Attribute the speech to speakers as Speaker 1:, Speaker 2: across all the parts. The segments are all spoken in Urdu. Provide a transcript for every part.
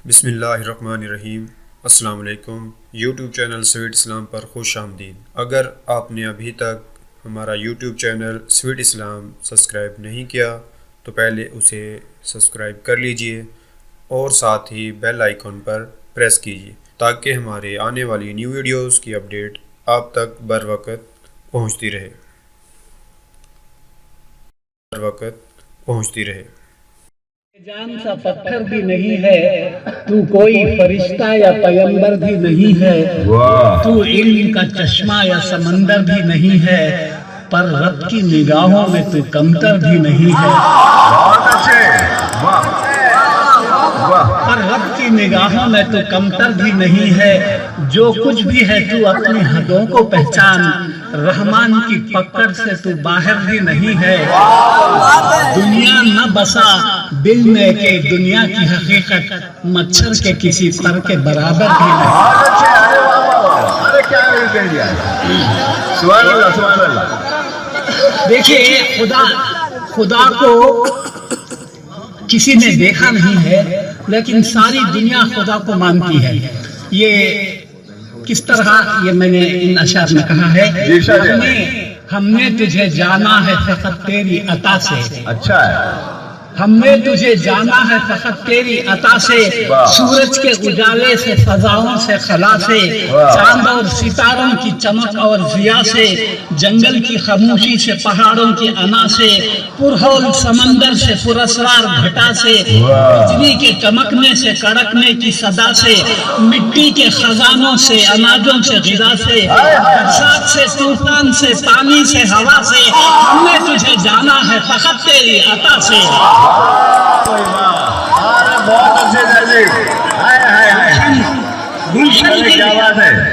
Speaker 1: بسم اللہ الرحمن الرحیم۔ السلام علیکم۔ یوٹیوب چینل سویٹ اسلام پر خوش آمدید۔ اگر آپ نے ابھی تک ہمارا یوٹیوب چینل سویٹ اسلام سبسکرائب نہیں کیا تو پہلے اسے سبسکرائب کر لیجئے اور ساتھ ہی بیل آئیکن پر پریس کیجئے تاکہ ہمارے آنے والی نیو ویڈیوز کی اپڈیٹ آپ تک بر وقت پہنچتی رہے۔
Speaker 2: جان سا پتھر بھی نہیں ہے، تو کوئی فرشتہ یا پیغمبر بھی نہیں ہے، تو علم کا چشمہ یا سمندر بھی نہیں ہے، پر رب کی نگاہوں میں تو کمتر بھی نہیں ہے۔ پر رب کی نگاہوں میں تو کمتر بھی نہیں ہے، جو کچھ بھی ہے تو اپنی حدوں کو پہچان، رحمان کی پکڑ سے تو باہر بھی نہیں ہے۔ دنیا نہ بسا دل میں کہ دنیا کی حقیقت مچھر کے کسی پر کے برابر بھی نہیں۔ دیکھیے، خدا کو کسی نے دیکھا نہیں ہے، لیکن ساری دنیا خدا کو مانتی ہے۔ یہ کس طرح، یہ میں نے ان اشعار میں کہا ہے، ہم نے تجھے جانا ہے فقط تیری عطا سے۔ اچھا ہے، ہم نے تجھے جانا ہے فقط تیری عطا سے، سورج کے اجالے سے، فضاؤں سے، خلا سے، چاند اور ستاروں کی چمک اور ضیاء سے، جنگل کی خاموشی سے، پہاڑوں کی انا سے، پرہول سمندر سے، پراسرار گھٹا سے، بجلی کے چمکنے سے، کڑکنے کی صدا سے، مٹی کے خزانوں سے، اناجوں سے، غذا سے، برسات سے، طوفان سے، پانی سے، ہوا سے، ہم نے تجھے جانا ہے فقط تیری عطا سے۔
Speaker 3: بہت اچھے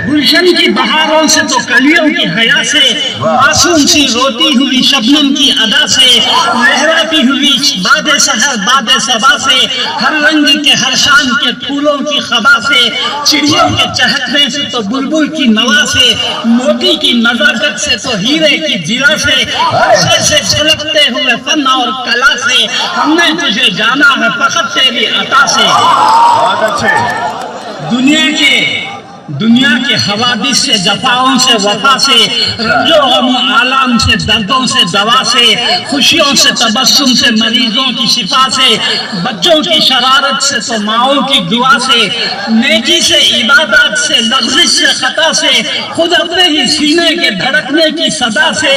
Speaker 2: گلشن کی بہاروں سے تو کلیوں کی حیا سے، معصوم سی روتی ہوئی شبنم کی ادا سے، لہراتی ہوئی باد سحر باد صبا سے، ہر رنگ کے ہر شان کے پھولوں کی خبا سے، چڑیوں کے چہکنے سے تو بلبل کی نوا سے، موتی کی نزاکت سے تو ہیرے کی جلا سے، عرصے سے چھلکتے ہوئے فن اور کلا سے، ہم نے تجھے جانا ہے فقط تیری عطا سے۔
Speaker 3: بہت اچھے۔
Speaker 2: دنیا کے حوادث سے، جفاؤں سے، وفا سے، رنج و غم و آلام سے، دردوں سے، دوا سے، خوشیوں سے، تبسم سے، مریضوں کی شفا سے، بچوں کی شرارت سے تو ماؤں کی دعا سے، نیکی سے، عبادات سے، لغزش سے، خطا سے، خود اپنے ہی سینے کے دھڑکنے کی صدا سے،